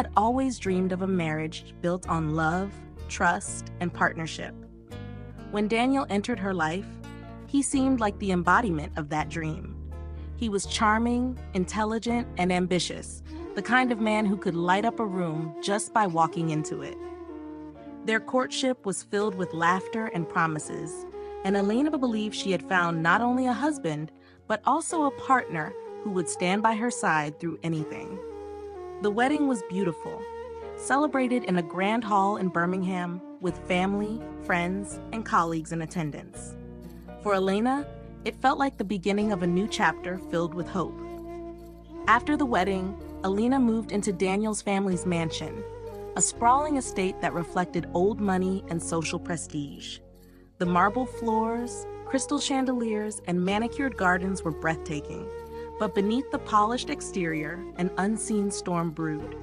had always dreamed of a marriage built on love, trust, and partnership. When Daniel entered her life, he seemed like the embodiment of that dream. He was charming, intelligent, and ambitious, the kind of man who could light up a room just by walking into it. Their courtship was filled with laughter and promises, and Elena believed she had found not only a husband, but also a partner who would stand by her side through anything. The wedding was beautiful, celebrated in a grand hall in Birmingham with family, friends, and colleagues in attendance. For Elena, it felt like the beginning of a new chapter filled with hope. After the wedding, Elena moved into Daniel's family's mansion, a sprawling estate that reflected old money and social prestige. The marble floors, crystal chandeliers, and manicured gardens were breathtaking, but beneath the polished exterior, an unseen storm brewed.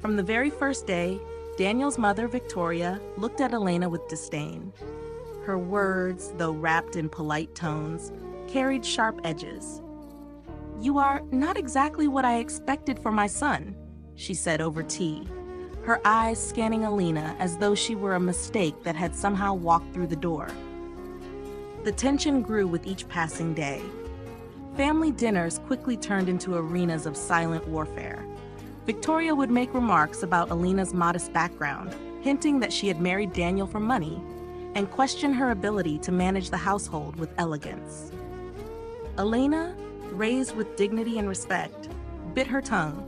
From the very first day, Daniel's mother, Victoria, looked at Elena with disdain. Her words, though wrapped in polite tones, carried sharp edges. "You are not exactly what I expected for my son," she said over tea, her eyes scanning Elena as though she were a mistake that had somehow walked through the door. The tension grew with each passing day. Family dinners quickly turned into arenas of silent warfare. Victoria would make remarks about Elena's modest background, hinting that she had married Daniel for money, and question her ability to manage the household with elegance. Elena, raised with dignity and respect, bit her tongue.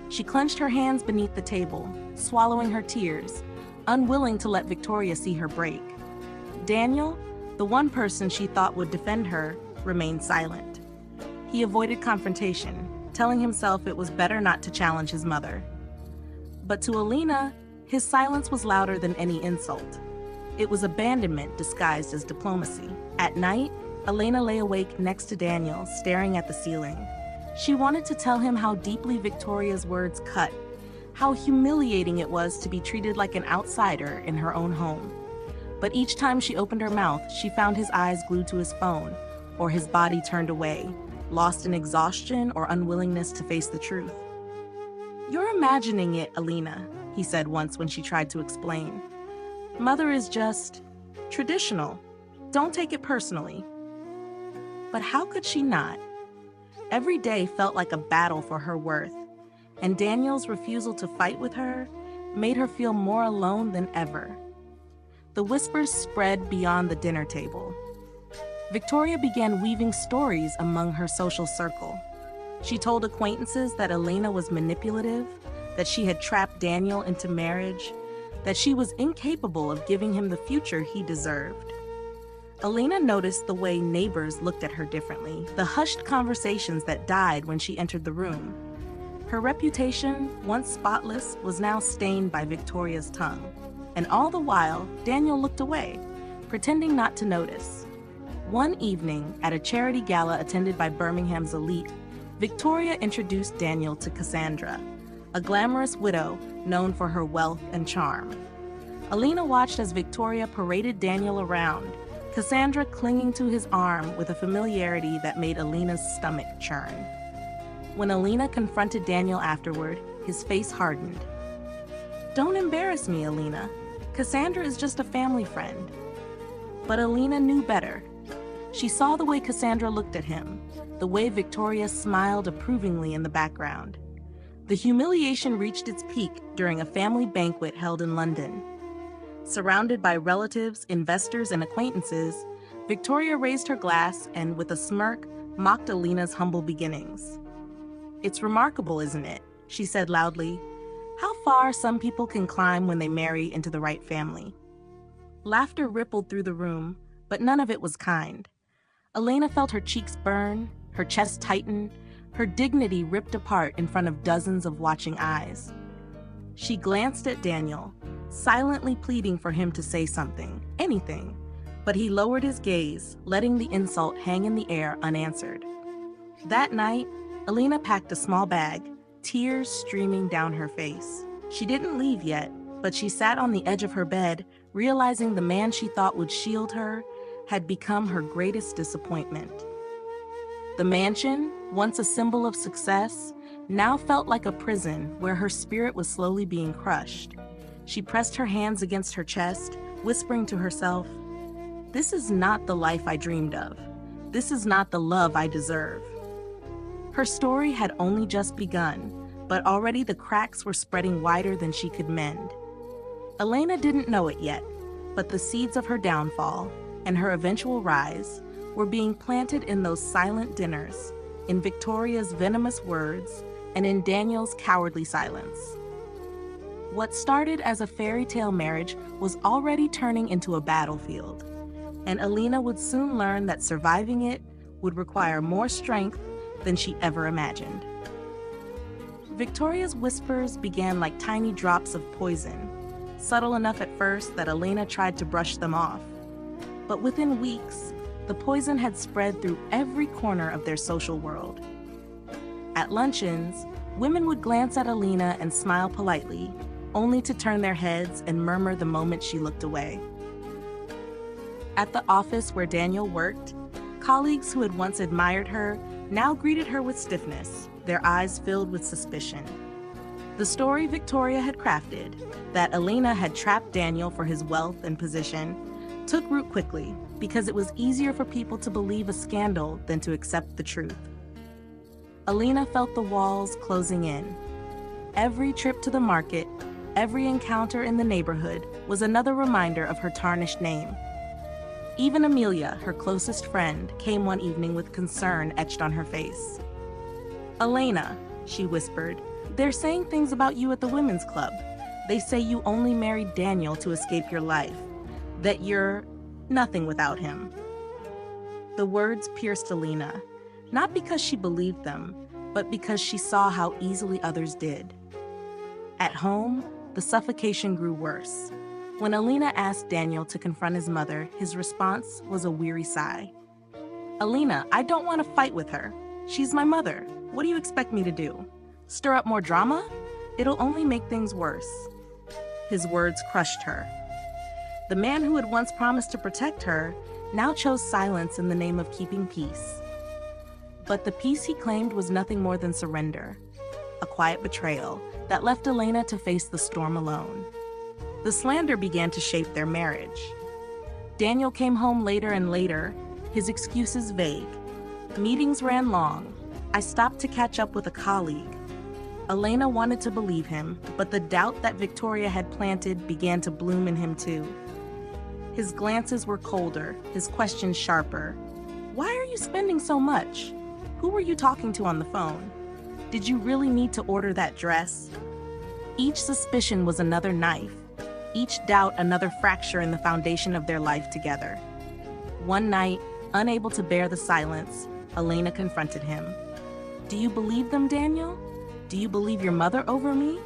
She clenched her hands beneath the table, swallowing her tears, unwilling to let Victoria see her break. Daniel, the one person she thought would defend her, remained silent. He avoided confrontation, telling himself it was better not to challenge his mother. But to Elena, his silence was louder than any insult. It was abandonment disguised as diplomacy. At night, Elena lay awake next to Daniel, staring at the ceiling. She wanted to tell him how deeply Victoria's words cut, how humiliating it was to be treated like an outsider in her own home. But each time she opened her mouth, she found his eyes glued to his phone, or his body turned away, lost in exhaustion or unwillingness to face the truth. "You're imagining it, Elena," he said once when she tried to explain. "Mother is just traditional. Don't take it personally." But how could she not? Every day felt like a battle for her worth, and Daniel's refusal to fight with her made her feel more alone than ever. The whispers spread beyond the dinner table. Victoria began weaving stories among her social circle. She told acquaintances that Elena was manipulative, that she had trapped Daniel into marriage, that she was incapable of giving him the future he deserved. Elena noticed the way neighbors looked at her differently, the hushed conversations that died when she entered the room. Her reputation, once spotless, was now stained by Victoria's tongue. And all the while, Daniel looked away, pretending not to notice. One evening, at a charity gala attended by Birmingham's elite, Victoria introduced Daniel to Cassandra, a glamorous widow known for her wealth and charm. Elena watched as Victoria paraded Daniel around, Cassandra clinging to his arm with a familiarity that made Elena's stomach churn. When Elena confronted Daniel afterward, his face hardened. "Don't embarrass me, Elena. Cassandra is just a family friend." But Elena knew better. She saw the way Cassandra looked at him, the way Victoria smiled approvingly in the background. The humiliation reached its peak during a family banquet held in London. Surrounded by relatives, investors, and acquaintances, Victoria raised her glass and, with a smirk, mocked Elena's humble beginnings. "It's remarkable, isn't it?" she said loudly. "How far some people can climb when they marry into the right family." Laughter rippled through the room, but none of it was kind. Elena felt her cheeks burn, her chest tighten, her dignity ripped apart in front of dozens of watching eyes. She glanced at Daniel, silently pleading for him to say something, anything, but he lowered his gaze, letting the insult hang in the air unanswered. That night, Elena packed a small bag, tears streaming down her face. She didn't leave yet, but she sat on the edge of her bed, realizing the man she thought would shield her had become her greatest disappointment. The mansion, once a symbol of success, now felt like a prison where her spirit was slowly being crushed. She pressed her hands against her chest, whispering to herself, "This is not the life I dreamed of. This is not the love I deserve." Her story had only just begun, but already the cracks were spreading wider than she could mend. Elena didn't know it yet, but the seeds of her downfall and her eventual rise were being planted in those silent dinners, in Victoria's venomous words, and in Daniel's cowardly silence. What started as a fairy tale marriage was already turning into a battlefield, and Elena would soon learn that surviving it would require more strength than she ever imagined. Victoria's whispers began like tiny drops of poison, subtle enough at first that Elena tried to brush them off. But within weeks, the poison had spread through every corner of their social world. At luncheons, women would glance at Elena and smile politely, only to turn their heads and murmur the moment she looked away. At the office where Daniel worked, colleagues who had once admired her now greeted her with stiffness, their eyes filled with suspicion. The story Victoria had crafted, that Elena had trapped Daniel for his wealth and position, took root quickly because it was easier for people to believe a scandal than to accept the truth. Elena felt the walls closing in. Every trip to the market, every encounter in the neighborhood was another reminder of her tarnished name. Even Amelia, her closest friend, came one evening with concern etched on her face. "Elena," she whispered, "they're saying things about you at the women's club. They say you only married Daniel to escape your life, that you're nothing without him." The words pierced Elena, not because she believed them, but because she saw how easily others did. At home, the suffocation grew worse. When Elena asked Daniel to confront his mother, his response was a weary sigh. "Elena, I don't want to fight with her. She's my mother. What do you expect me to do? Stir up more drama? It'll only make things worse." His words crushed her. The man who had once promised to protect her now chose silence in the name of keeping peace. But the peace he claimed was nothing more than surrender, a quiet betrayal that left Elena to face the storm alone. The slander began to shape their marriage. Daniel came home later and later, his excuses vague. Meetings ran long. I stopped to catch up with a colleague. Elena wanted to believe him, but the doubt that Victoria had planted began to bloom in him too. His glances were colder, his questions sharper. "Why are you spending so much? Who were you talking to on the phone? Did you really need to order that dress?" Each suspicion was another knife, each doubt another fracture in the foundation of their life together. One night, unable to bear the silence, Elena confronted him. "Do you believe them, Daniel? Do you believe your mother over me?"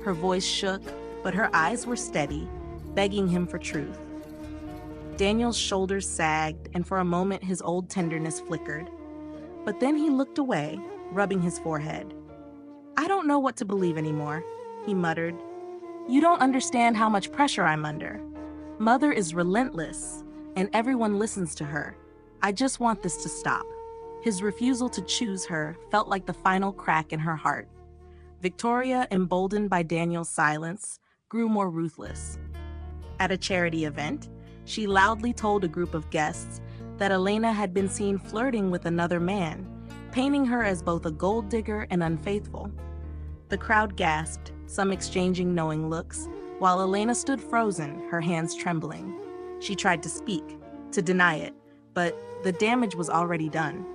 Her voice shook, but her eyes were steady, begging him for truth. Daniel's shoulders sagged, and for a moment his old tenderness flickered. But then he looked away, rubbing his forehead. "I don't know what to believe anymore," he muttered. "You don't understand how much pressure I'm under. Mother is relentless, and everyone listens to her. I just want this to stop." His refusal to choose her felt like the final crack in her heart. Victoria, emboldened by Daniel's silence, grew more ruthless. At a charity event, she loudly told a group of guests that Elena had been seen flirting with another man, painting her as both a gold digger and unfaithful. The crowd gasped, some exchanging knowing looks, while Elena stood frozen, her hands trembling. She tried to speak, to deny it, but the damage was already done.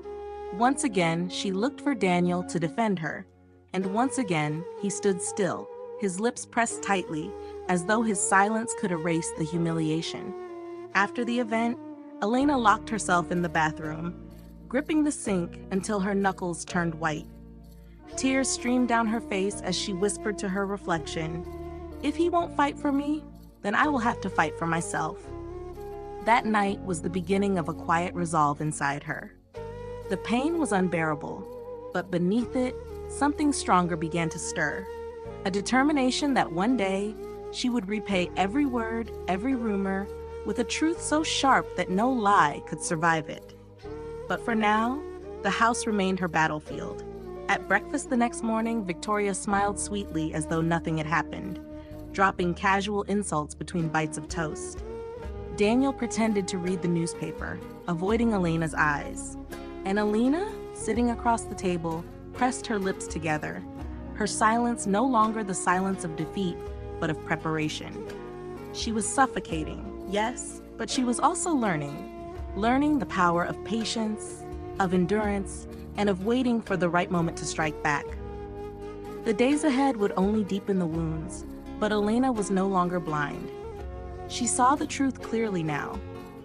Once again, she looked for Daniel to defend her, and once again, he stood still, his lips pressed tightly, as though his silence could erase the humiliation. After the event, Elena locked herself in the bathroom, gripping the sink until her knuckles turned white. Tears streamed down her face as she whispered to her reflection, "If he won't fight for me, then I will have to fight for myself." That night was the beginning of a quiet resolve inside her. The pain was unbearable, but beneath it, something stronger began to stir. A determination that one day, she would repay every word, every rumor, with a truth so sharp that no lie could survive it. But for now, the house remained her battlefield. At breakfast the next morning, Victoria smiled sweetly as though nothing had happened, dropping casual insults between bites of toast. Daniel pretended to read the newspaper, avoiding Elena's eyes. And Elena, sitting across the table, pressed her lips together, her silence no longer the silence of defeat, but of preparation. She was suffocating, yes, but she was also learning the power of patience, of endurance, and of waiting for the right moment to strike back. The days ahead would only deepen the wounds, but Elena was no longer blind. She saw the truth clearly now.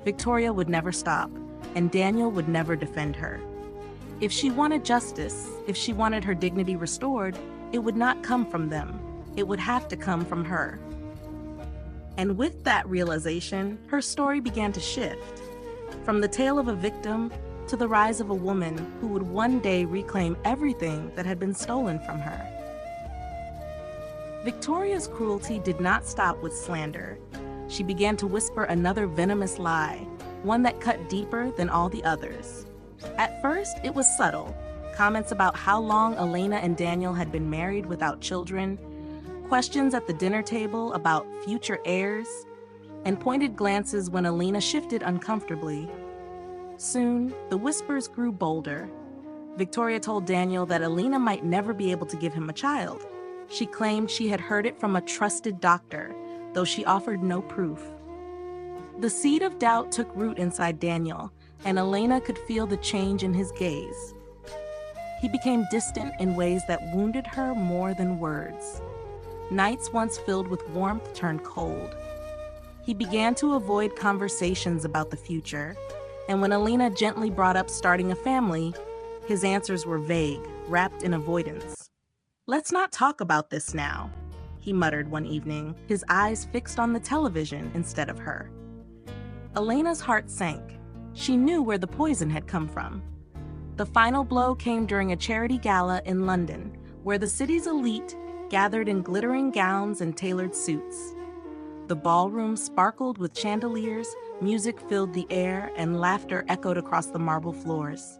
Victoria would never stop, and Daniel would never defend her. If she wanted justice, if she wanted her dignity restored, it would not come from them. It would have to come from her. And with that realization, her story began to shift. From the tale of a victim to the rise of a woman who would one day reclaim everything that had been stolen from her. Victoria's cruelty did not stop with slander. She began to whisper another venomous lie, one that cut deeper than all the others. At first, it was subtle. Comments about how long Elena and Daniel had been married without children, questions at the dinner table about future heirs, and pointed glances when Elena shifted uncomfortably. Soon, the whispers grew bolder. Victoria told Daniel that Elena might never be able to give him a child. She claimed she had heard it from a trusted doctor, though she offered no proof. The seed of doubt took root inside Daniel, and Elena could feel the change in his gaze. He became distant in ways that wounded her more than words. Nights once filled with warmth turned cold. He began to avoid conversations about the future, and when Elena gently brought up starting a family, his answers were vague, wrapped in avoidance. "Let's not talk about this now," he muttered one evening, his eyes fixed on the television instead of her. Elena's heart sank. She knew where the poison had come from. The final blow came during a charity gala in London, where the city's elite gathered in glittering gowns and tailored suits. The ballroom sparkled with chandeliers, music filled the air, and laughter echoed across the marble floors.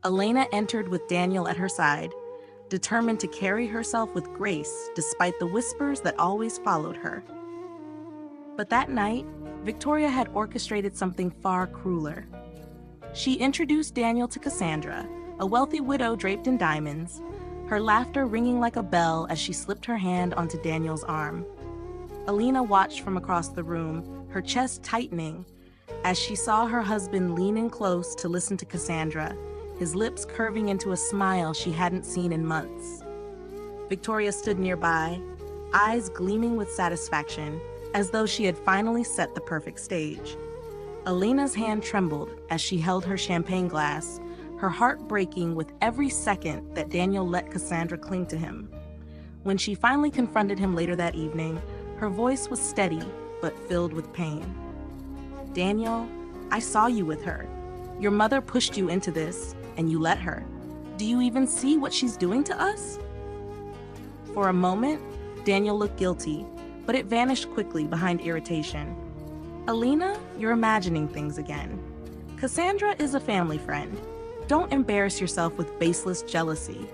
Elena entered with Daniel at her side, determined to carry herself with grace despite the whispers that always followed her. But that night, Victoria had orchestrated something far crueler. She introduced Daniel to Cassandra, a wealthy widow draped in diamonds, her laughter ringing like a bell as she slipped her hand onto Daniel's arm. Elena watched from across the room, her chest tightening, as she saw her husband lean in close to listen to Cassandra, his lips curving into a smile she hadn't seen in months. Victoria stood nearby, eyes gleaming with satisfaction, as though she had finally set the perfect stage. Elena's hand trembled as she held her champagne glass, her heart breaking with every second that Daniel let Cassandra cling to him. When she finally confronted him later that evening, her voice was steady but filled with pain. "Daniel, I saw you with her. Your mother pushed you into this, and you let her. Do you even see what she's doing to us?" For a moment, Daniel looked guilty, but it vanished quickly behind irritation. "Elena, you're imagining things again. Cassandra is a family friend. Don't embarrass yourself with baseless jealousy."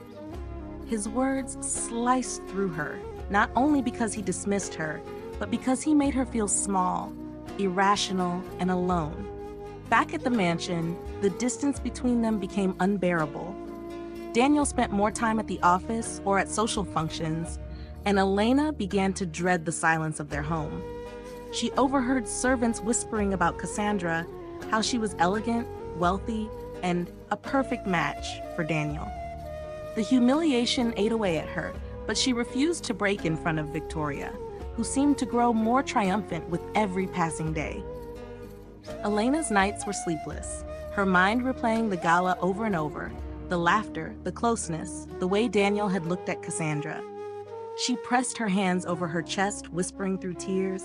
His words sliced through her, not only because he dismissed her, but because he made her feel small, irrational, and alone. Back at the mansion, the distance between them became unbearable. Daniel spent more time at the office or at social functions, and Elena began to dread the silence of their home. She overheard servants whispering about Cassandra, how she was elegant, wealthy, and a perfect match for Daniel. The humiliation ate away at her, but she refused to break in front of Victoria, who seemed to grow more triumphant with every passing day. Elena's nights were sleepless, her mind replaying the gala over and over, the laughter, the closeness, the way Daniel had looked at Cassandra. She pressed her hands over her chest, whispering through tears,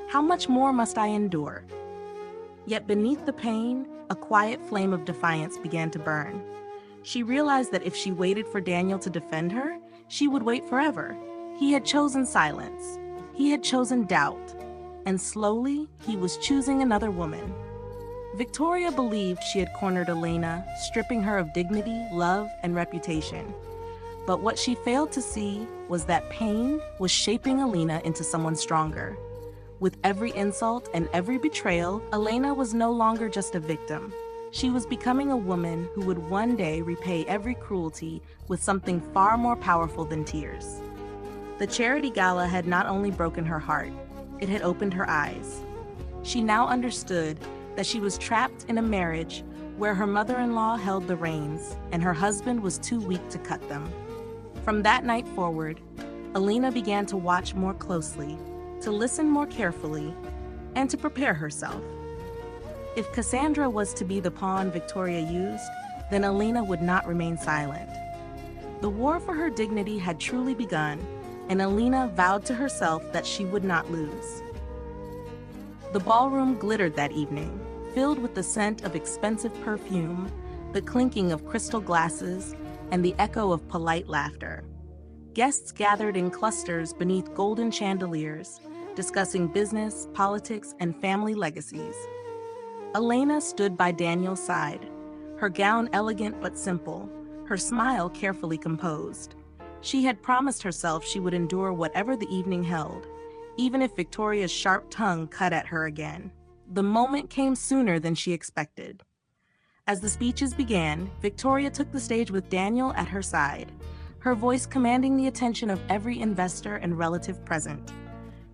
"How much more must I endure?" Yet beneath the pain, a quiet flame of defiance began to burn. She realized that if she waited for Daniel to defend her, she would wait forever. He had chosen silence. He had chosen doubt. And slowly, he was choosing another woman. Victoria believed she had cornered Elena, stripping her of dignity, love, and reputation. But what she failed to see was that pain was shaping Elena into someone stronger. With every insult and every betrayal, Elena was no longer just a victim. She was becoming a woman who would one day repay every cruelty with something far more powerful than tears. The charity gala had not only broken her heart, it had opened her eyes. She now understood that she was trapped in a marriage where her mother-in-law held the reins and her husband was too weak to cut them. From that night forward, Elena began to watch more closely, to listen more carefully, and to prepare herself. If Cassandra was to be the pawn Victoria used, then Elena would not remain silent. The war for her dignity had truly begun, and Elena vowed to herself that she would not lose. The ballroom glittered that evening, filled with the scent of expensive perfume, the clinking of crystal glasses, and the echo of polite laughter. Guests gathered in clusters beneath golden chandeliers, discussing business, politics, and family legacies. Elena stood by Daniel's side, her gown elegant but simple, her smile carefully composed. She had promised herself she would endure whatever the evening held, even if Victoria's sharp tongue cut at her again. The moment came sooner than she expected. As the speeches began, Victoria took the stage with Daniel at her side, her voice commanding the attention of every investor and relative present.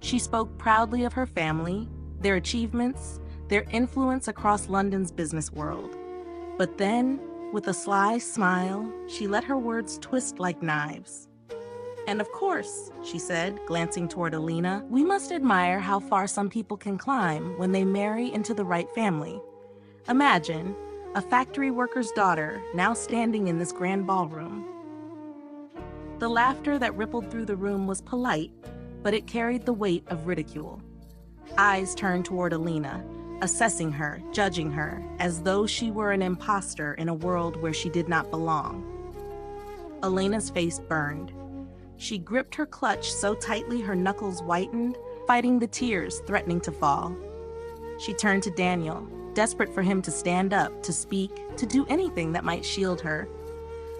She spoke proudly of her family, their achievements, their influence across London's business world. But then, with a sly smile, she let her words twist like knives. "And of course," she said, glancing toward Elena, "we must admire how far some people can climb when they marry into the right family. Imagine, a factory worker's daughter now standing in this grand ballroom." The laughter that rippled through the room was polite, but it carried the weight of ridicule. Eyes turned toward Elena, assessing her, judging her, as though she were an imposter in a world where she did not belong. Elena's face burned. She gripped her clutch so tightly her knuckles whitened, fighting the tears threatening to fall. She turned to Daniel, desperate for him to stand up, to speak, to do anything that might shield her.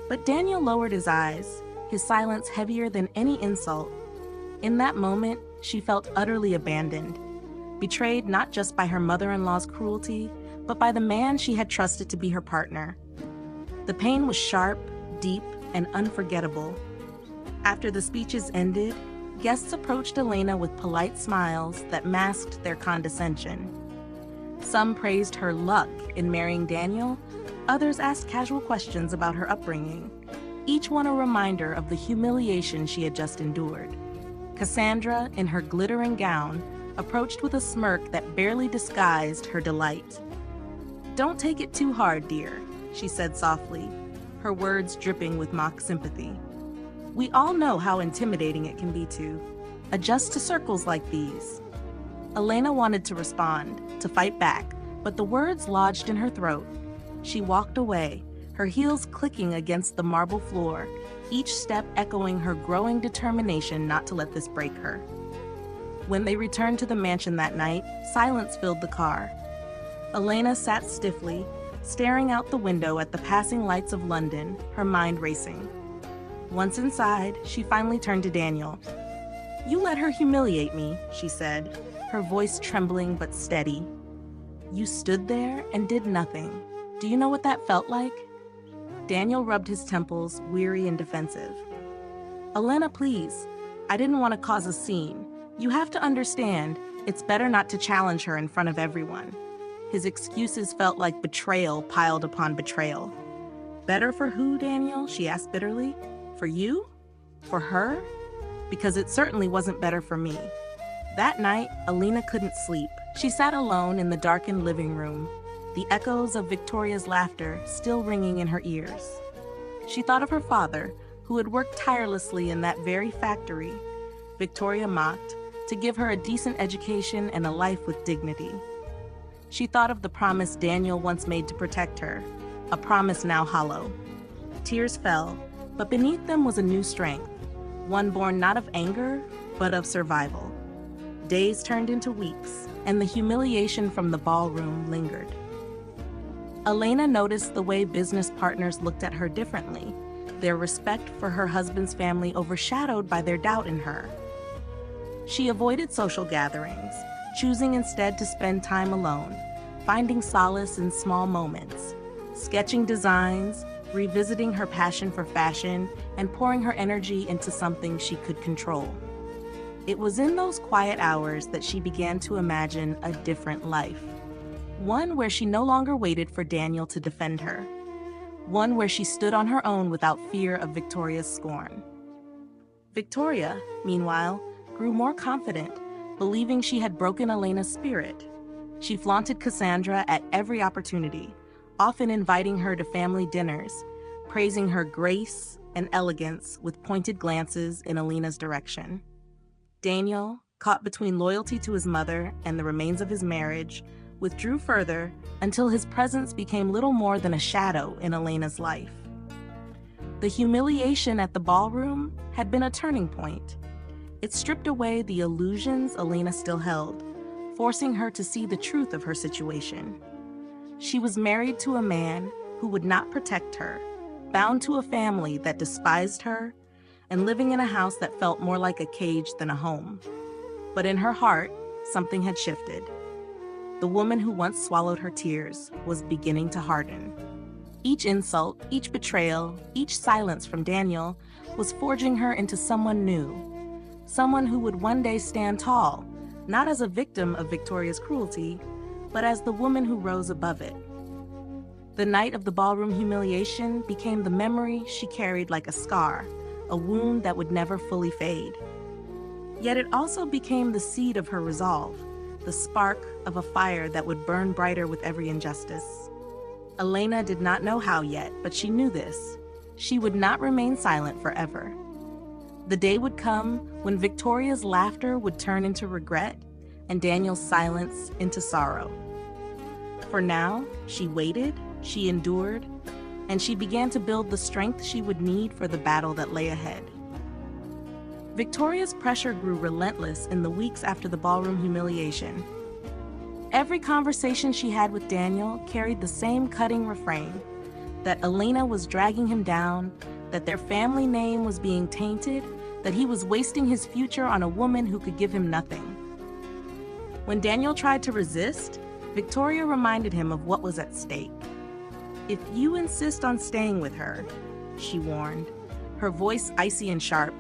But Daniel lowered his eyes, his silence heavier than any insult. In that moment, she felt utterly abandoned, betrayed not just by her mother-in-law's cruelty, but by the man she had trusted to be her partner. The pain was sharp, deep, and unforgettable. After the speeches ended, guests approached Elena with polite smiles that masked their condescension. Some praised her luck in marrying Daniel, others asked casual questions about her upbringing, each one a reminder of the humiliation she had just endured. Cassandra, in her glittering gown, approached with a smirk that barely disguised her delight. "Don't take it too hard, dear," she said softly, her words dripping with mock sympathy. "We all know how intimidating it can be to adjust to circles like these." Elena wanted to respond, to fight back, but the words lodged in her throat. She walked away, her heels clicking against the marble floor, each step echoing her growing determination not to let this break her. When they returned to the mansion that night, silence filled the car. Elena sat stiffly, staring out the window at the passing lights of London, her mind racing. Once inside, she finally turned to Daniel. "You let her humiliate me," she said, her voice trembling but steady. "You stood there and did nothing. Do you know what that felt like?" Daniel rubbed his temples, weary and defensive. "Elena, please. I didn't want to cause a scene. You have to understand, it's better not to challenge her in front of everyone." His excuses felt like betrayal piled upon betrayal. "Better for who, Daniel?" she asked bitterly. "For you? For her? Because it certainly wasn't better for me." That night, Elena couldn't sleep. She sat alone in the darkened living room, the echoes of Victoria's laughter still ringing in her ears. She thought of her father, who had worked tirelessly in that very factory, Victoria mocked, to give her a decent education and a life with dignity. She thought of the promise Daniel once made to protect her, a promise now hollow. Tears fell, but beneath them was a new strength, one born not of anger, but of survival. Days turned into weeks, and the humiliation from the ballroom lingered. Elena noticed the way business partners looked at her differently, their respect for her husband's family overshadowed by their doubt in her. She avoided social gatherings, choosing instead to spend time alone, finding solace in small moments, sketching designs, revisiting her passion for fashion, and pouring her energy into something she could control. It was in those quiet hours that she began to imagine a different life. One where she no longer waited for Daniel to defend her. One where she stood on her own without fear of Victoria's scorn. Victoria, meanwhile, grew more confident, believing she had broken Elena's spirit. She flaunted Cassandra at every opportunity, often inviting her to family dinners, praising her grace and elegance with pointed glances in Elena's direction. Daniel, caught between loyalty to his mother and the remains of his marriage, withdrew further until his presence became little more than a shadow in Elena's life. The humiliation at the ballroom had been a turning point. It stripped away the illusions Elena still held, forcing her to see the truth of her situation. She was married to a man who would not protect her, bound to a family that despised her, and living in a house that felt more like a cage than a home. But in her heart, something had shifted. The woman who once swallowed her tears was beginning to harden. Each insult, each betrayal, each silence from Daniel was forging her into someone new. Someone who would one day stand tall, not as a victim of Victoria's cruelty, but as the woman who rose above it. The night of the ballroom humiliation became the memory she carried like a scar, a wound that would never fully fade. Yet it also became the seed of her resolve, the spark of a fire that would burn brighter with every injustice. Elena did not know how yet, but she knew this. She would not remain silent forever. The day would come when Victoria's laughter would turn into regret and Daniel's silence into sorrow. For now, she waited, she endured, and she began to build the strength she would need for the battle that lay ahead. Victoria's pressure grew relentless in the weeks after the ballroom humiliation. Every conversation she had with Daniel carried the same cutting refrain, that Elena was dragging him down, that their family name was being tainted, that he was wasting his future on a woman who could give him nothing. When Daniel tried to resist, Victoria reminded him of what was at stake. "If you insist on staying with her," she warned, her voice icy and sharp,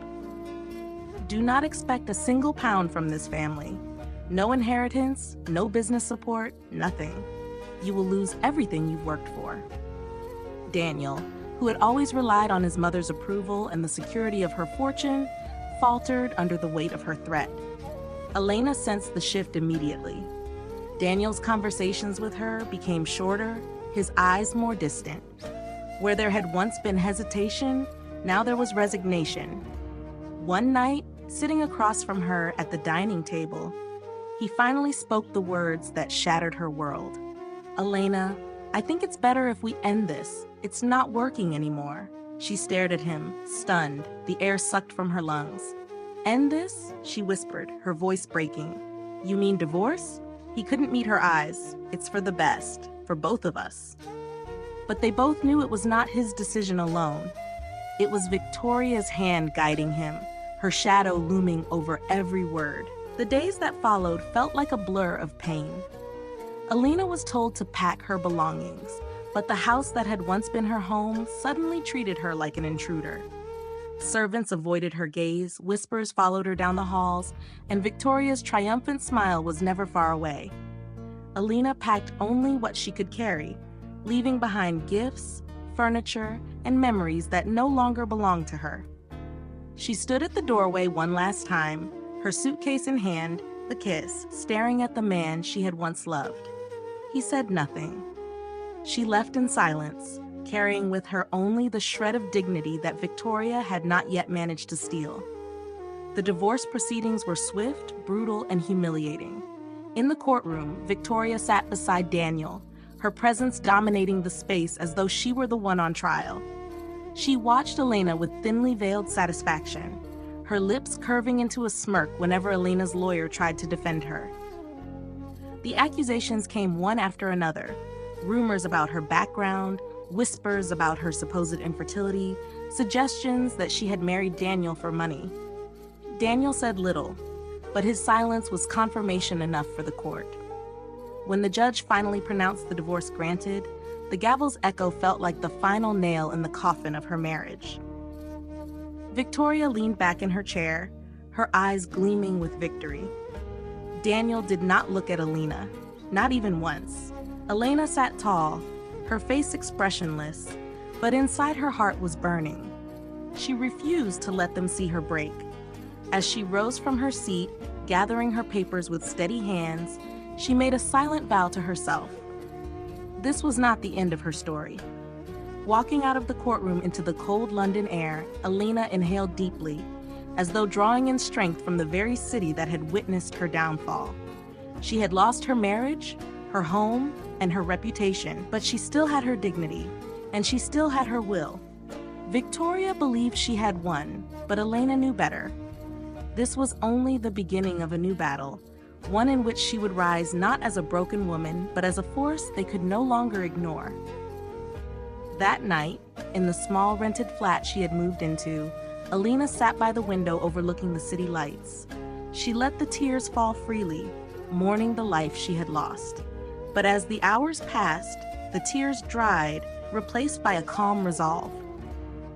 "do not expect a single pound from this family. No inheritance, no business support, nothing. You will lose everything you've worked for." Daniel, who had always relied on his mother's approval and the security of her fortune, faltered under the weight of her threat. Elena sensed the shift immediately. Daniel's conversations with her became shorter, his eyes more distant. Where there had once been hesitation, now there was resignation. One night, sitting across from her at the dining table, he finally spoke the words that shattered her world. "Elena, I think it's better if we end this. It's not working anymore." She stared at him, stunned, the air sucked from her lungs. "End this?" she whispered, her voice breaking. "You mean divorce?" He couldn't meet her eyes. "It's for the best, for both of us." But they both knew it was not his decision alone. It was Victoria's hand guiding him, her shadow looming over every word. The days that followed felt like a blur of pain. Elena was told to pack her belongings, but the house that had once been her home suddenly treated her like an intruder. Servants avoided her gaze, whispers followed her down the halls, and Victoria's triumphant smile was never far away. Elena packed only what she could carry, leaving behind gifts, furniture, and memories that no longer belonged to her. She stood at the doorway one last time, her suitcase in hand, the kiss, staring at the man she had once loved. He said nothing. She left in silence, carrying with her only the shred of dignity that Victoria had not yet managed to steal. The divorce proceedings were swift, brutal, and humiliating. In the courtroom, Victoria sat beside Daniel, her presence dominating the space as though she were the one on trial. She watched Elena with thinly veiled satisfaction, her lips curving into a smirk whenever Elena's lawyer tried to defend her. The accusations came one after another, Rumors about her background, whispers about her supposed infertility, suggestions that she had married Daniel for money. Daniel said little, but his silence was confirmation enough for the court. When the judge finally pronounced the divorce granted, the gavel's echo felt like the final nail in the coffin of her marriage. Victoria leaned back in her chair, her eyes gleaming with victory. Daniel did not look at Elena, not even once. Elena sat tall, her face expressionless, but inside her heart was burning. She refused to let them see her break. As she rose from her seat, gathering her papers with steady hands, she made a silent vow to herself. This was not the end of her story. Walking out of the courtroom into the cold London air, Elena inhaled deeply, as though drawing in strength from the very city that had witnessed her downfall. She had lost her marriage, her home, and her reputation, but she still had her dignity, and she still had her will. Victoria believed she had won, but Elena knew better. This was only the beginning of a new battle, one in which she would rise not as a broken woman, but as a force they could no longer ignore. That night, in the small rented flat she had moved into, Elena sat by the window overlooking the city lights. She let the tears fall freely, mourning the life she had lost. But as the hours passed, the tears dried, replaced by a calm resolve.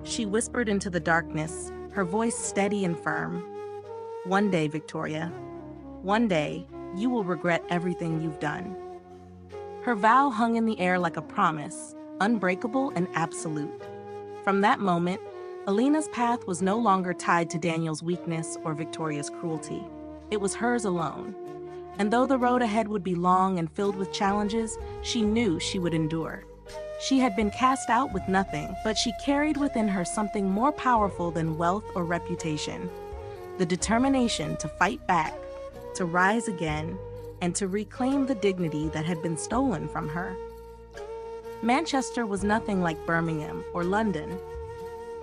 She whispered into the darkness, her voice steady and firm. "One day, Victoria, one day, you will regret everything you've done." Her vow hung in the air like a promise, unbreakable and absolute. From that moment, Elena's path was no longer tied to Daniel's weakness or Victoria's cruelty. It was hers alone. And though the road ahead would be long and filled with challenges, she knew she would endure. She had been cast out with nothing, but she carried within her something more powerful than wealth or reputation: the determination to fight back, to rise again, and to reclaim the dignity that had been stolen from her. Manchester was nothing like Birmingham or London.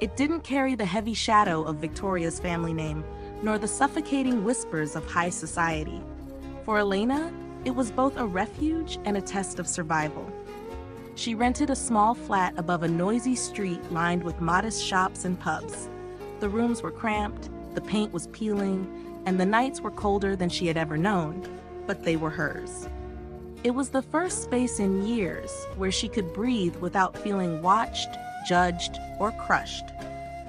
It didn't carry the heavy shadow of Victoria's family name, nor the suffocating whispers of high society. For Elena, it was both a refuge and a test of survival. She rented a small flat above a noisy street lined with modest shops and pubs. The rooms were cramped, the paint was peeling, and the nights were colder than she had ever known, but they were hers. It was the first space in years where she could breathe without feeling watched, judged, or crushed.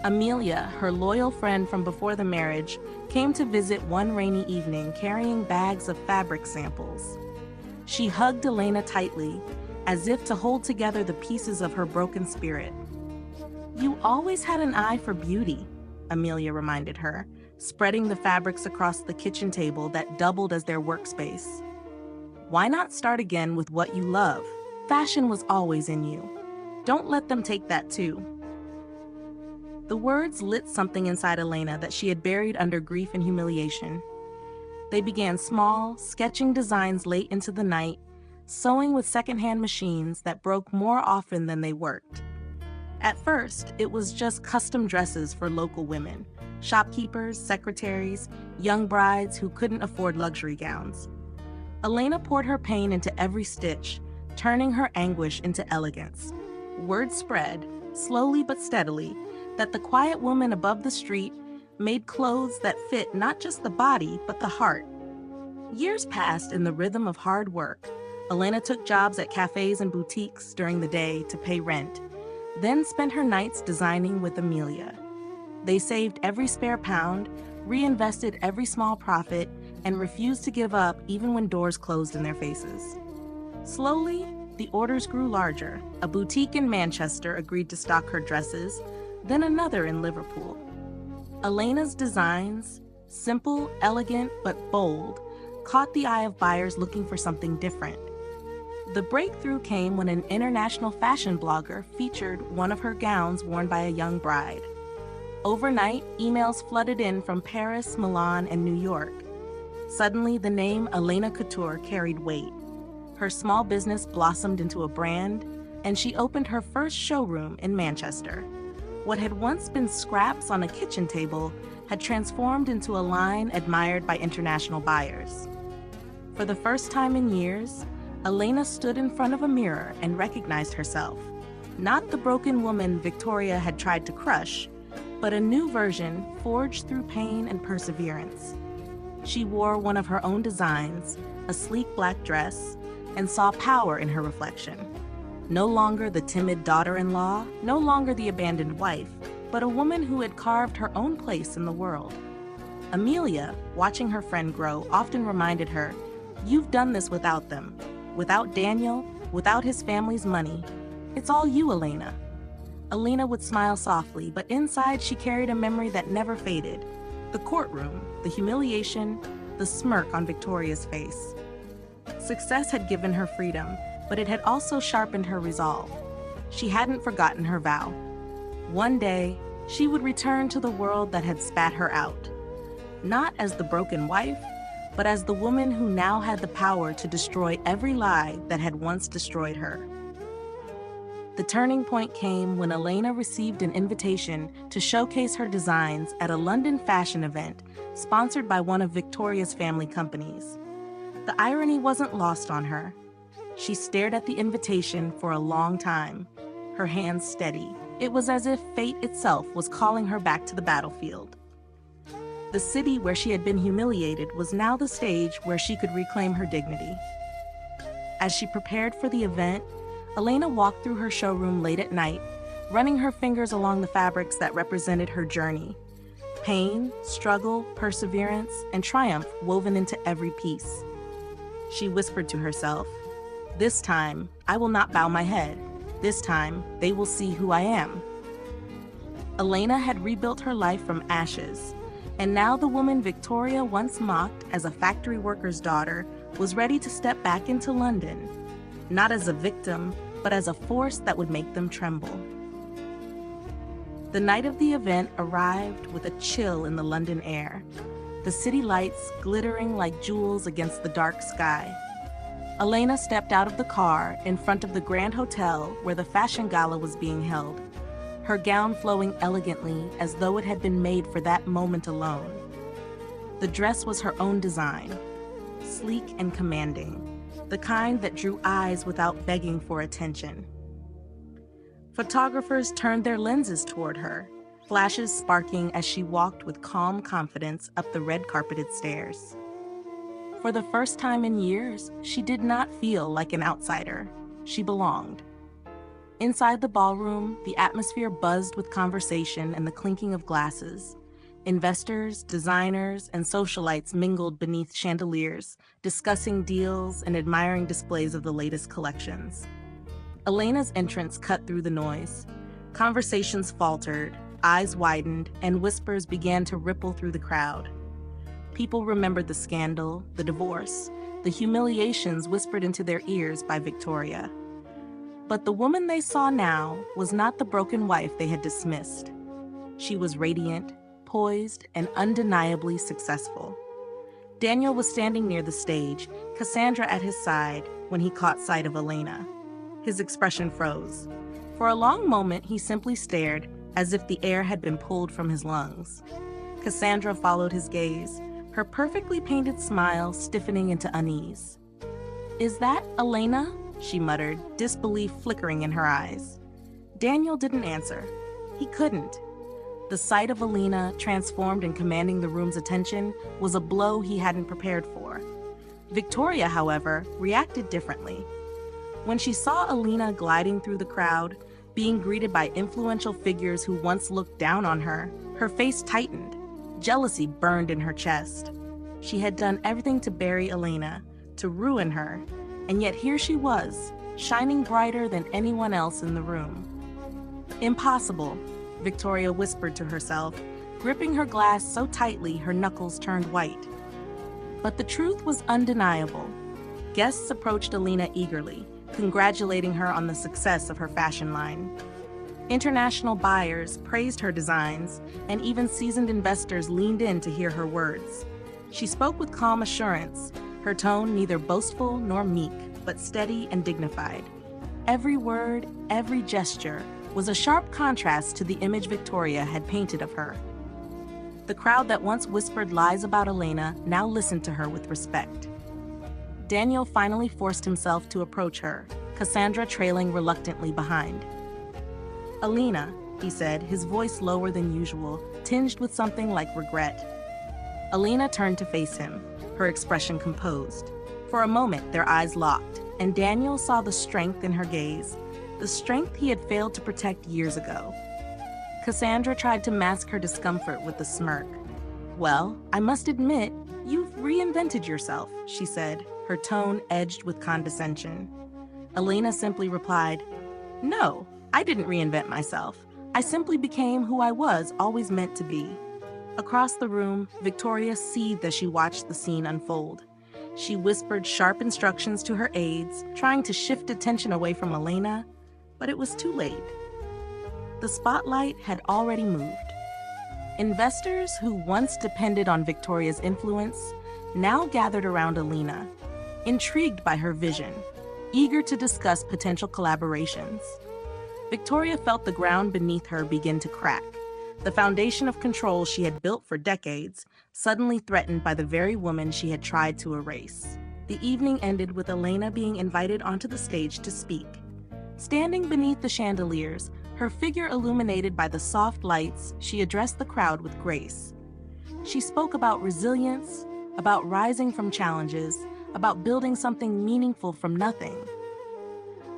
Amelia, her loyal friend from before the marriage, came to visit one rainy evening carrying bags of fabric samples. She hugged Elena tightly, as if to hold together the pieces of her broken spirit. "You always had an eye for beauty," Amelia reminded her, spreading the fabrics across the kitchen table that doubled as their workspace. "Why not start again with what you love? Fashion was always in you. Don't let them take that too." The words lit something inside Elena that she had buried under grief and humiliation. They began small, sketching designs late into the night, sewing with secondhand machines that broke more often than they worked. At first, it was just custom dresses for local women, shopkeepers, secretaries, young brides who couldn't afford luxury gowns. Elena poured her pain into every stitch, turning her anguish into elegance. Word spread, slowly but steadily, that the quiet woman above the street made clothes that fit not just the body, but the heart. Years passed in the rhythm of hard work. Elena took jobs at cafes and boutiques during the day to pay rent, then spent her nights designing with Amelia. They saved every spare pound, reinvested every small profit, and refused to give up even when doors closed in their faces. Slowly, the orders grew larger. A boutique in Manchester agreed to stock her dresses, then another in Liverpool. Elena's designs, simple, elegant, but bold, caught the eye of buyers looking for something different. The breakthrough came when an international fashion blogger featured one of her gowns worn by a young bride. Overnight, emails flooded in from Paris, Milan, and New York. Suddenly, the name Elena Couture carried weight. Her small business blossomed into a brand, and she opened her first showroom in Manchester. What had once been scraps on a kitchen table had transformed into a line admired by international buyers. For the first time in years, Elena stood in front of a mirror and recognized herself. Not the broken woman Victoria had tried to crush, but a new version forged through pain and perseverance. She wore one of her own designs, a sleek black dress, and saw power in her reflection. No longer the timid daughter-in-law, no longer the abandoned wife, but a woman who had carved her own place in the world. Amelia, watching her friend grow, often reminded her, "You've done this without them, without Daniel, without his family's money. It's all you, Elena." Elena would smile softly, but inside she carried a memory that never faded. The courtroom, the humiliation, the smirk on Victoria's face. Success had given her freedom, but it had also sharpened her resolve. She hadn't forgotten her vow. One day, she would return to the world that had spat her out. Not as the broken wife, but as the woman who now had the power to destroy every lie that had once destroyed her. The turning point came when Elena received an invitation to showcase her designs at a London fashion event sponsored by one of Victoria's family companies. The irony wasn't lost on her. She stared at the invitation for a long time, her hands steady. It was as if fate itself was calling her back to the battlefield. The city where she had been humiliated was now the stage where she could reclaim her dignity. As she prepared for the event, Elena walked through her showroom late at night, running her fingers along the fabrics that represented her journey. Pain, struggle, perseverance, and triumph woven into every piece. She whispered to herself, "This time, I will not bow my head. This time, they will see who I am." Elena had rebuilt her life from ashes, and now the woman Victoria once mocked as a factory worker's daughter was ready to step back into London, not as a victim, but as a force that would make them tremble. The night of the event arrived with a chill in the London air, the city lights glittering like jewels against the dark sky. Elena stepped out of the car in front of the Grand Hotel where the fashion gala was being held, her gown flowing elegantly as though it had been made for that moment alone. The dress was her own design, sleek and commanding, the kind that drew eyes without begging for attention. Photographers turned their lenses toward her, flashes sparking as she walked with calm confidence up the red-carpeted stairs. For the first time in years, she did not feel like an outsider. She belonged. Inside the ballroom, the atmosphere buzzed with conversation and the clinking of glasses. Investors, designers, and socialites mingled beneath chandeliers, discussing deals and admiring displays of the latest collections. Elena's entrance cut through the noise. Conversations faltered, eyes widened, and whispers began to ripple through the crowd. People remembered the scandal, the divorce, the humiliations whispered into their ears by Victoria. But the woman they saw now was not the broken wife they had dismissed. She was radiant, poised, and undeniably successful. Daniel was standing near the stage, Cassandra at his side, when he caught sight of Elena. His expression froze. For a long moment, he simply stared, as if the air had been pulled from his lungs. Cassandra followed his gaze, her perfectly painted smile stiffening into unease. "Is that Elena?" she muttered, disbelief flickering in her eyes. Daniel didn't answer. He couldn't. The sight of Elena, transformed and commanding the room's attention, was a blow he hadn't prepared for. Victoria, however, reacted differently. When she saw Elena gliding through the crowd, being greeted by influential figures who once looked down on her, her face tightened. Jealousy burned in her chest. She had done everything to bury Elena, to ruin her, and yet here she was, shining brighter than anyone else in the room. "Impossible," Victoria whispered to herself, gripping her glass so tightly her knuckles turned white. But the truth was undeniable. Guests approached Elena eagerly, congratulating her on the success of her fashion line. International buyers praised her designs, and even seasoned investors leaned in to hear her words. She spoke with calm assurance, her tone neither boastful nor meek, but steady and dignified. Every word, every gesture, was a sharp contrast to the image Victoria had painted of her. The crowd that once whispered lies about Elena now listened to her with respect. Daniel finally forced himself to approach her, Cassandra trailing reluctantly behind. "Alina," he said, his voice lower than usual, tinged with something like regret. Alina turned to face him, her expression composed. For a moment, their eyes locked, and Daniel saw the strength in her gaze, the strength he had failed to protect years ago. Cassandra tried to mask her discomfort with a smirk. "Well, I must admit, you've reinvented yourself," she said, her tone edged with condescension. Alina simply replied, "No, I didn't reinvent myself. I simply became who I was always meant to be." Across the room, Victoria seethed as she watched the scene unfold. She whispered sharp instructions to her aides, trying to shift attention away from Elena, but it was too late. The spotlight had already moved. Investors who once depended on Victoria's influence now gathered around Alina, intrigued by her vision, eager to discuss potential collaborations. Victoria felt the ground beneath her begin to crack, the foundation of control she had built for decades, suddenly threatened by the very woman she had tried to erase. The evening ended with Elena being invited onto the stage to speak. Standing beneath the chandeliers, her figure illuminated by the soft lights, she addressed the crowd with grace. She spoke about resilience, about rising from challenges, about building something meaningful from nothing.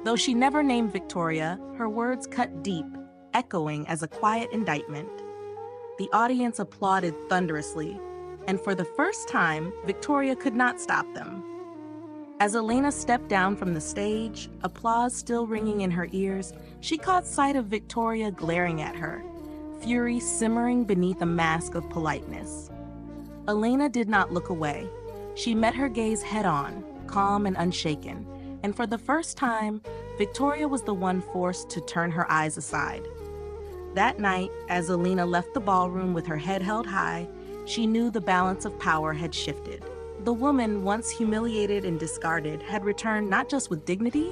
Though she never named Victoria, her words cut deep, echoing as a quiet indictment. The audience applauded thunderously, and for the first time, Victoria could not stop them. As Elena stepped down from the stage, applause still ringing in her ears, she caught sight of Victoria glaring at her, fury simmering beneath a mask of politeness. Elena did not look away. She met her gaze head-on, calm and unshaken, and for the first time, Victoria was the one forced to turn her eyes aside. That night, as Elena left the ballroom with her head held high, she knew the balance of power had shifted. The woman, once humiliated and discarded, had returned not just with dignity,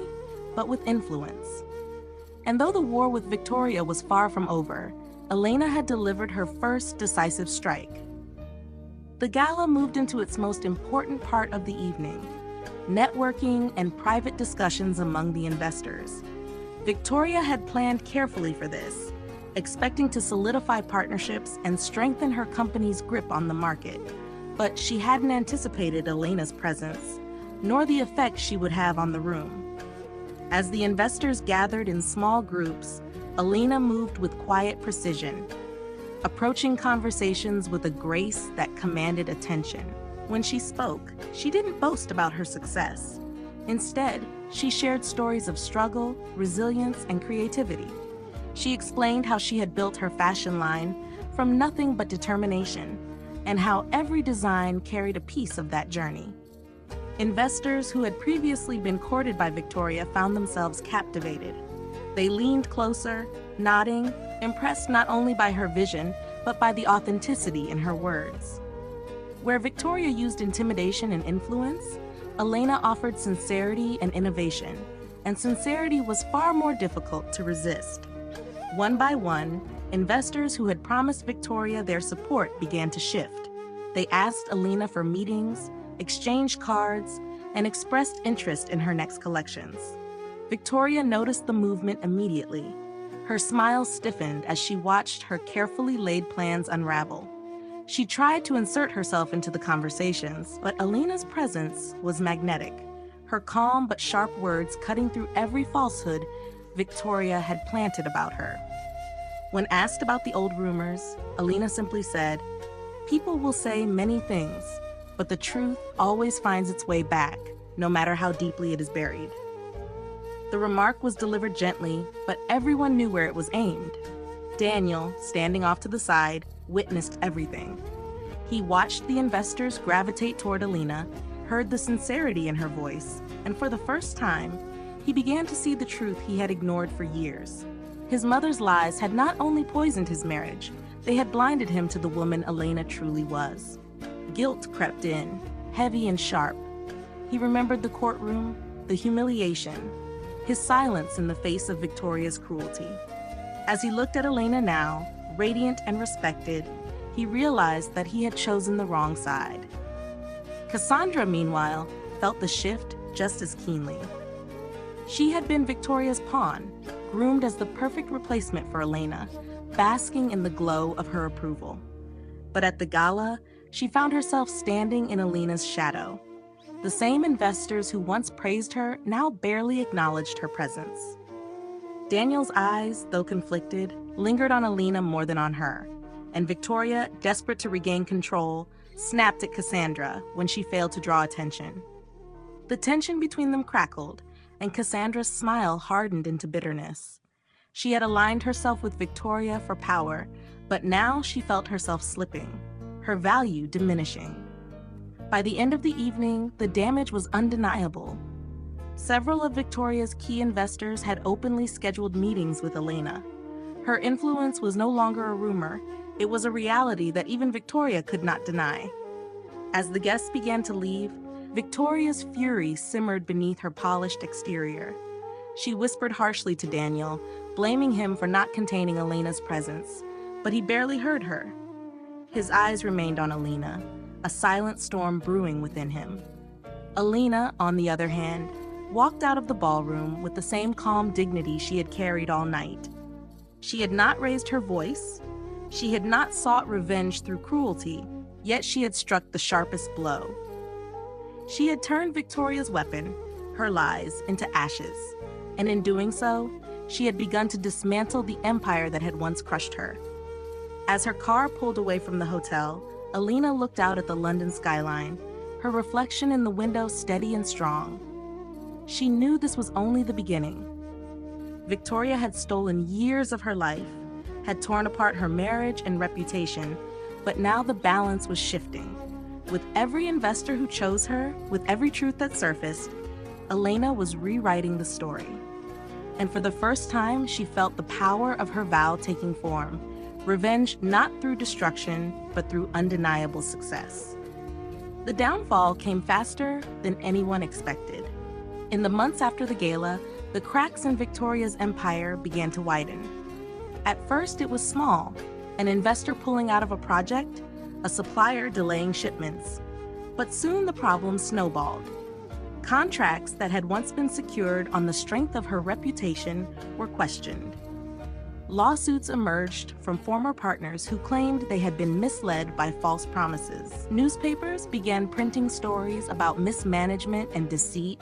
but with influence. And though the war with Victoria was far from over, Elena had delivered her first decisive strike. The gala moved into its most important part of the evening, networking and private discussions among the investors. Victoria had planned carefully for this, expecting to solidify partnerships and strengthen her company's grip on the market. But she hadn't anticipated Elena's presence, nor the effect she would have on the room. As the investors gathered in small groups, Elena moved with quiet precision, approaching conversations with a grace that commanded attention. When she spoke, she didn't boast about her success. Instead, she shared stories of struggle, resilience, and creativity. She explained how she had built her fashion line from nothing but determination, and how every design carried a piece of that journey. Investors who had previously been courted by Victoria found themselves captivated. They leaned closer, nodding, impressed not only by her vision, but by the authenticity in her words. Where Victoria used intimidation and influence, Elena offered sincerity and innovation, and sincerity was far more difficult to resist. One by one, investors who had promised Victoria their support began to shift. They asked Elena for meetings, exchanged cards, and expressed interest in her next collections. Victoria noticed the movement immediately. Her smile stiffened as she watched her carefully laid plans unravel. She tried to insert herself into the conversations, but Elena's presence was magnetic, her calm but sharp words cutting through every falsehood Victoria had planted about her. When asked about the old rumors, Elena simply said, "People will say many things, but the truth always finds its way back, no matter how deeply it is buried." The remark was delivered gently, but everyone knew where it was aimed. Daniel, standing off to the side, witnessed everything. He watched the investors gravitate toward Elena, heard the sincerity in her voice, and for the first time, he began to see the truth he had ignored for years. His mother's lies had not only poisoned his marriage, they had blinded him to the woman Elena truly was. Guilt crept in, heavy and sharp. He remembered the courtroom, the humiliation, his silence in the face of Victoria's cruelty. As he looked at Elena now, radiant and respected, he realized that he had chosen the wrong side. Cassandra, meanwhile, felt the shift just as keenly. She had been Victoria's pawn, groomed as the perfect replacement for Elena, basking in the glow of her approval. But at the gala, she found herself standing in Elena's shadow. The same investors who once praised her now barely acknowledged her presence. Daniel's eyes, though conflicted, lingered on Elena more than on her, and Victoria, desperate to regain control, snapped at Cassandra when she failed to draw attention. The tension between them crackled, and Cassandra's smile hardened into bitterness. She had aligned herself with Victoria for power, but now she felt herself slipping, her value diminishing. By the end of the evening, the damage was undeniable. Several of Victoria's key investors had openly scheduled meetings with Elena. Her influence was no longer a rumor, it was a reality that even Victoria could not deny. As the guests began to leave, Victoria's fury simmered beneath her polished exterior. She whispered harshly to Daniel, blaming him for not containing Elena's presence, but he barely heard her. His eyes remained on Elena, a silent storm brewing within him. Elena, on the other hand, walked out of the ballroom with the same calm dignity she had carried all night. She had not raised her voice, she had not sought revenge through cruelty, yet she had struck the sharpest blow. She had turned Victoria's weapon, her lies, into ashes, and in doing so, she had begun to dismantle the empire that had once crushed her. As her car pulled away from the hotel, Elena looked out at the London skyline, her reflection in the window steady and strong. She knew this was only the beginning. Victoria had stolen years of her life, had torn apart her marriage and reputation, but now the balance was shifting. With every investor who chose her, with every truth that surfaced, Elena was rewriting the story. And for the first time, she felt the power of her vow taking form, revenge not through destruction, but through undeniable success. The downfall came faster than anyone expected. In the months after the gala, the cracks in Victoria's empire began to widen. At first, it was small, an investor pulling out of a project, a supplier delaying shipments. But soon the problem snowballed. Contracts that had once been secured on the strength of her reputation were questioned. Lawsuits emerged from former partners who claimed they had been misled by false promises. Newspapers began printing stories about mismanagement and deceit.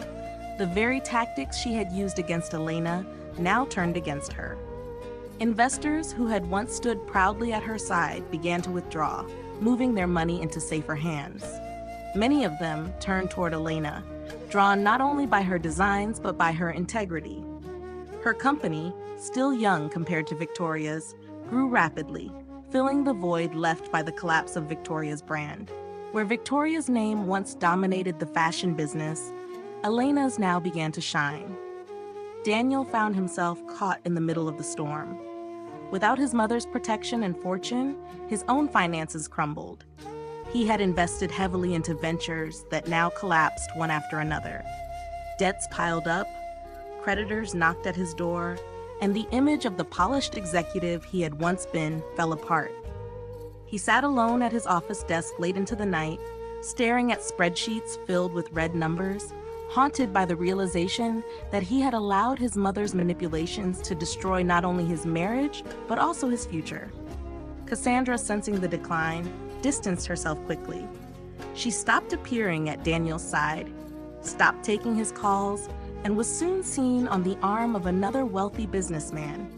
The very tactics she had used against Elena now turned against her. Investors who had once stood proudly at her side began to withdraw, moving their money into safer hands. Many of them turned toward Elena, drawn not only by her designs but by her integrity. Her company, still young compared to Victoria's, grew rapidly, filling the void left by the collapse of Victoria's brand. Where Victoria's name once dominated the fashion business, Elena's now began to shine. Daniel found himself caught in the middle of the storm. Without his mother's protection and fortune, his own finances crumbled. He had invested heavily into ventures that now collapsed one after another. Debts piled up, creditors knocked at his door, and the image of the polished executive he had once been fell apart. He sat alone at his office desk late into the night, staring at spreadsheets filled with red numbers, haunted by the realization that he had allowed his mother's manipulations to destroy not only his marriage, but also his future. Cassandra, sensing the decline, distanced herself quickly. She stopped appearing at Daniel's side, stopped taking his calls, and was soon seen on the arm of another wealthy businessman.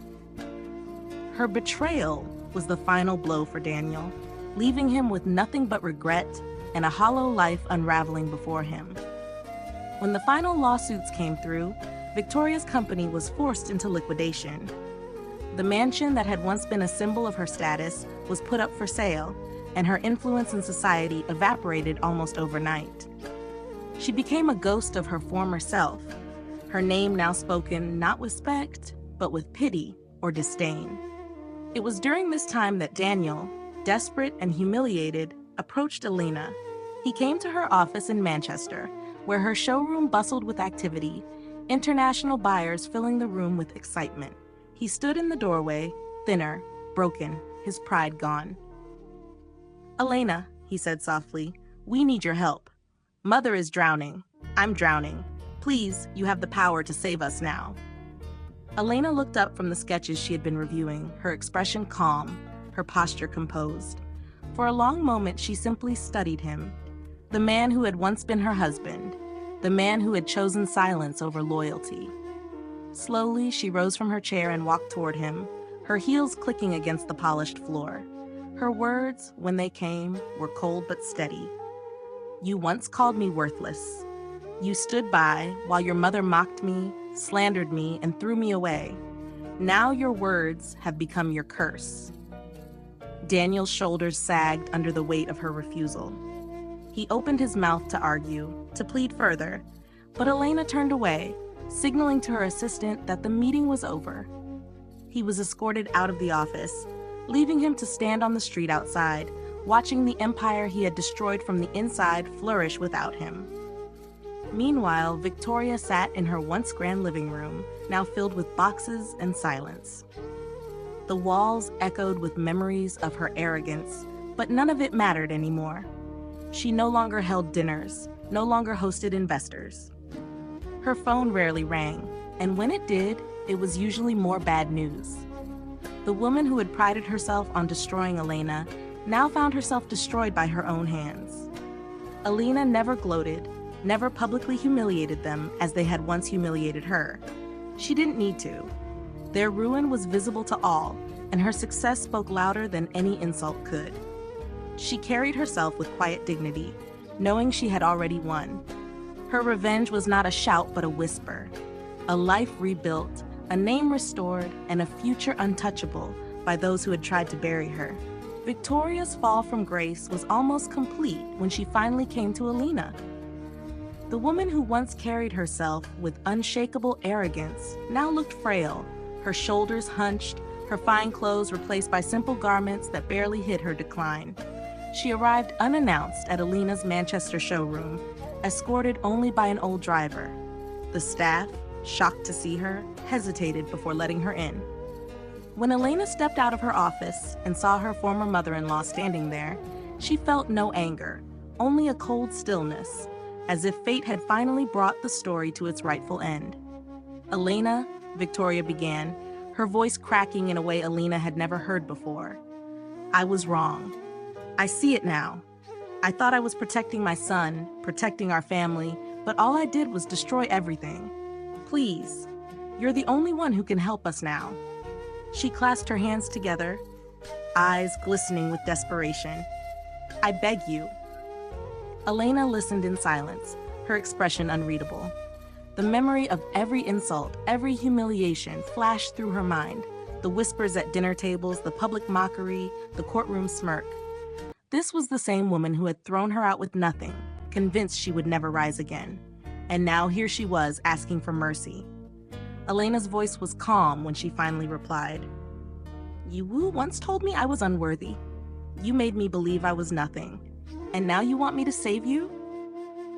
Her betrayal was the final blow for Daniel, leaving him with nothing but regret and a hollow life unraveling before him. When the final lawsuits came through, Victoria's company was forced into liquidation. The mansion that had once been a symbol of her status was put up for sale, and her influence in society evaporated almost overnight. She became a ghost of her former self, her name now spoken not with respect, but with pity or disdain. It was during this time that Daniel, desperate and humiliated, approached Elena. He came to her office in Manchester, where her showroom bustled with activity, international buyers filling the room with excitement. He stood in the doorway, thinner, broken, his pride gone. "Elena," he said softly, "we need your help. Mother is drowning. I'm drowning. Please, you have the power to save us now." Elena looked up from the sketches she had been reviewing, her expression calm, her posture composed. For a long moment, she simply studied him. The man who had once been her husband, the man who had chosen silence over loyalty. Slowly, she rose from her chair and walked toward him, her heels clicking against the polished floor. Her words, when they came, were cold but steady. "You once called me worthless. You stood by while your mother mocked me, slandered me, and threw me away. Now your words have become your curse." Daniel's shoulders sagged under the weight of her refusal. He opened his mouth to argue, to plead further, but Elena turned away, signaling to her assistant that the meeting was over. He was escorted out of the office, leaving him to stand on the street outside, watching the empire he had destroyed from the inside flourish without him. Meanwhile, Victoria sat in her once grand living room, now filled with boxes and silence. The walls echoed with memories of her arrogance, but none of it mattered anymore. She no longer held dinners, no longer hosted investors. Her phone rarely rang, and when it did, it was usually more bad news. The woman who had prided herself on destroying Elena now found herself destroyed by her own hands. Elena never gloated, never publicly humiliated them as they had once humiliated her. She didn't need to. Their ruin was visible to all, and her success spoke louder than any insult could. She carried herself with quiet dignity, knowing she had already won. Her revenge was not a shout but a whisper. A life rebuilt, a name restored, and a future untouchable by those who had tried to bury her. Victoria's fall from grace was almost complete when she finally came to Elena. The woman who once carried herself with unshakable arrogance now looked frail, her shoulders hunched, her fine clothes replaced by simple garments that barely hid her decline. She arrived unannounced at Elena's Manchester showroom, escorted only by an old driver. The staff, shocked to see her, hesitated before letting her in. When Elena stepped out of her office and saw her former mother-in-law standing there, she felt no anger, only a cold stillness, as if fate had finally brought the story to its rightful end. "Elena," Victoria began, her voice cracking in a way Elena had never heard before. "I was wrong. I see it now. I thought I was protecting my son, protecting our family, but all I did was destroy everything. Please, you're the only one who can help us now." She clasped her hands together, eyes glistening with desperation. "I beg you." Elena listened in silence, her expression unreadable. The memory of every insult, every humiliation flashed through her mind, the whispers at dinner tables, the public mockery, the courtroom smirk. This was the same woman who had thrown her out with nothing, convinced she would never rise again. And now here she was asking for mercy. Elena's voice was calm when she finally replied. "You once told me I was unworthy. You made me believe I was nothing. And now you want me to save you?"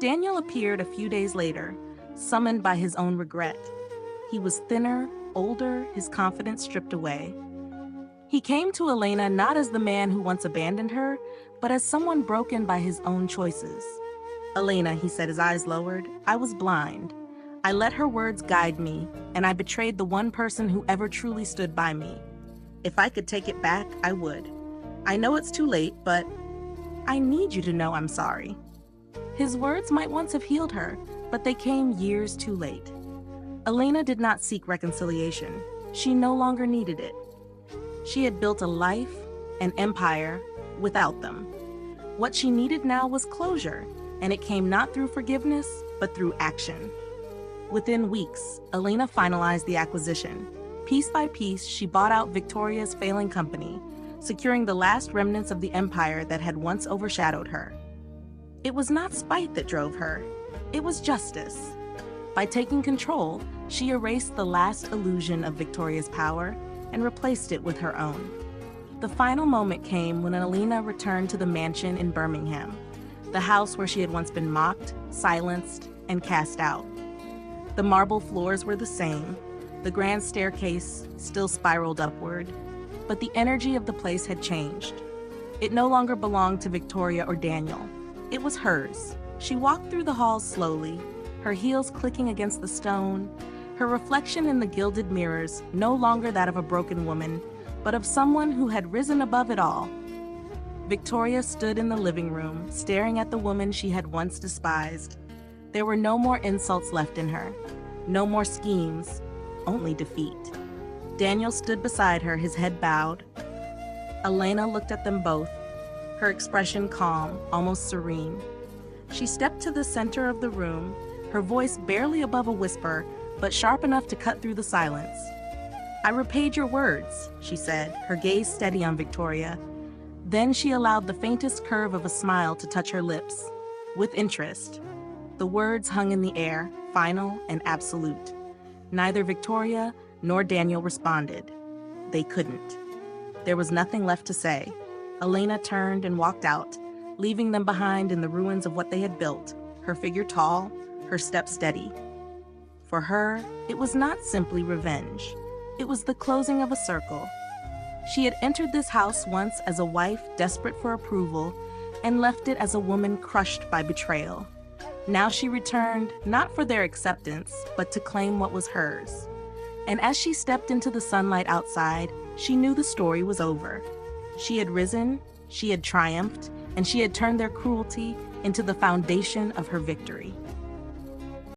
Daniel appeared a few days later, summoned by his own regret. He was thinner, older, his confidence stripped away. He came to Elena not as the man who once abandoned her, but as someone broken by his own choices. "Elena," he said, his eyes lowered, "I was blind. I let her words guide me, and I betrayed the one person who ever truly stood by me. If I could take it back, I would. I know it's too late, but I need you to know I'm sorry." His words might once have healed her, but they came years too late. Elena did not seek reconciliation. She no longer needed it. She had built a life, an empire, without them. What she needed now was closure, and it came not through forgiveness, but through action. Within weeks, Elena finalized the acquisition. Piece by piece, she bought out Victoria's failing company, securing the last remnants of the empire that had once overshadowed her. It was not spite that drove her. It was justice. By taking control, she erased the last illusion of Victoria's power and replaced it with her own. The final moment came when Elena returned to the mansion in Birmingham, the house where she had once been mocked, silenced, and cast out. The marble floors were the same, the grand staircase still spiraled upward, but the energy of the place had changed. It no longer belonged to Victoria or Daniel. It was hers. She walked through the halls slowly, her heels clicking against the stone, her reflection in the gilded mirrors no longer that of a broken woman, but of someone who had risen above it all. Victoria stood in the living room, staring at the woman she had once despised. There were no more insults left in her, no more schemes, only defeat. Daniel stood beside her, his head bowed. Elena looked at them both, her expression calm, almost serene. She stepped to the center of the room, her voice barely above a whisper, but sharp enough to cut through the silence. "I repaid your words," she said, her gaze steady on Victoria. Then she allowed the faintest curve of a smile to touch her lips, with interest. The words hung in the air, final and absolute. Neither Victoria nor Daniel responded. They couldn't. There was nothing left to say. Elena turned and walked out, leaving them behind in the ruins of what they had built, her figure tall, her step steady. For her, it was not simply revenge. It was the closing of a circle. She had entered this house once as a wife desperate for approval and left it as a woman crushed by betrayal. Now she returned, not for their acceptance, but to claim what was hers. And as she stepped into the sunlight outside, she knew the story was over. She had risen, she had triumphed, and she had turned their cruelty into the foundation of her victory.